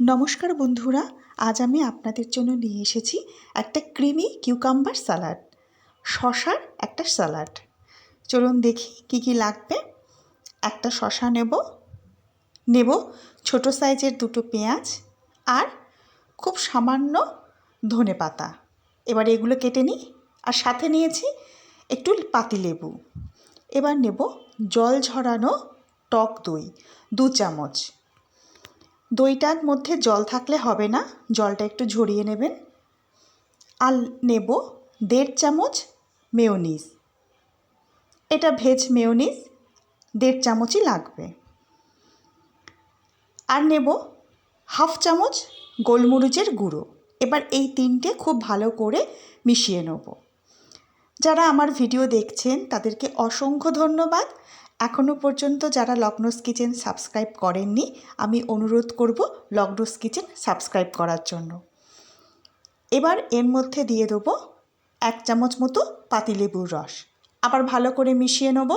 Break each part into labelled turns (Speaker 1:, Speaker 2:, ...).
Speaker 1: নমস্কার বন্ধুরা, আজ আমি আপনাদের জন্য নিয়ে এসেছি একটা ক্রিমি কিউকাম্বার স্যালাড, শশার একটা স্যালাড। চলুন দেখি কি কি লাগবে। একটা শশা নেব ছোট সাইজের দুটো পেঁয়াজ আর খুব সামান্য ধনেপাতা। এবার এগুলো কেটে নিই। আর সাথে নিয়েছি একটু পাতিলেবু। এবার নেব জল ঝরানো টক দই 2 চামচ। দইটার মধ্যে জল থাকলে হবে না, জলটা একটু ঝরিয়ে নেবেন। আর নেব 1.5 চামচ মেয়োনিজ। এটা ভেজ মেয়োনিজ, 1.5 চামচই লাগবে। আর নেব 1/2 চামচ গোলমরিচের গুঁড়ো। এবার এই তিনটে খুব ভালো করে মিশিয়ে নেব। যারা আমার ভিডিও দেখছেন তাদেরকে অসংখ্য ধন্যবাদ। এখনও পর্যন্ত যারা লগ্নস কিচেন সাবস্ক্রাইব করেননি, আমি অনুরোধ করব লগ্নস কিচেন সাবস্ক্রাইব করার জন্য। এবার এর মধ্যে দিয়ে দেবো 1 চামচ মতো পাতিলেবুর রস। আবার ভালো করে মিশিয়ে নেব।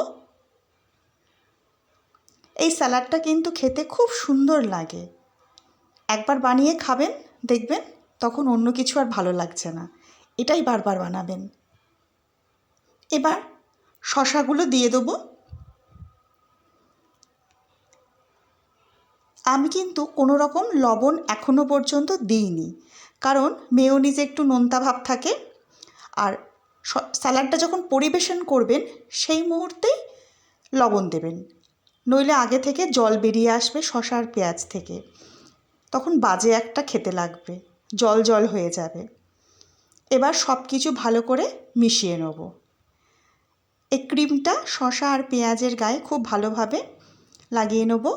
Speaker 1: এই স্যালাডটা কিন্তু খেতে খুব সুন্দর লাগে। একবার বানিয়ে খাবেন, দেখবেন তখন অন্য কিছু আর ভালো লাগছে না, এটাই বারবার বানাবেন। এবার শশাগুলো দিয়ে দেবো। আমি কিন্তু কোনো রকম লবণ এখনও পর্যন্ত দিইনি, কারণ মেয়োনিজে একটু নোনতা ভাব থাকে। আর স্যালাডটা যখন পরিবেশন করবেন সেই মুহূর্তেই লবণ দেবেন, নইলে আগে থেকে জল বেরিয়ে আসবে শশা আর পেঁয়াজ থেকে, তখন বাজে একটা খেতে লাগবে, জল জল হয়ে যাবে। এবার সব কিছু ভালো করে মিশিয়ে নেব। এই ক্রিমটা শশা আর পেঁয়াজের গায়ে খুব ভালোভাবে লাগিয়ে নেব।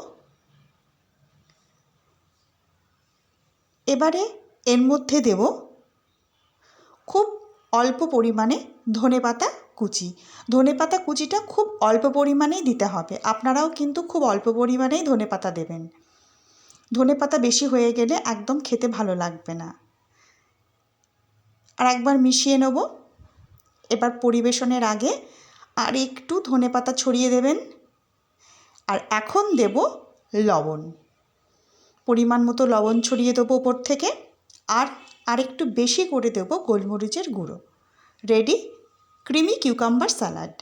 Speaker 1: এবারে এর মধ্যে দেব খুব অল্প পরিমাণে ধনেপাতা কুচি। ধনেপাতা কুচিটা খুব অল্প পরিমাণেই দিতে হবে, আপনারাও কিন্তু খুব অল্প পরিমাণেই ধনেপাতা দেবেন। ধনেপাতা বেশি হয়ে গেলে একদম খেতে ভালো লাগবে না। আর একবার মিশিয়ে নেব। এবার পরিবেশনের আগে আর একটু ধনেপাতা ছড়িয়ে দেবেন। আর এখন দেব লবণ, পরিমাণ মতো লবণ ছড়িয়ে দেবো ওপর থেকে। আর একটু বেশি করে দেবো গোলমরিচের গুঁড়ো। Ready creamy cucumber salad.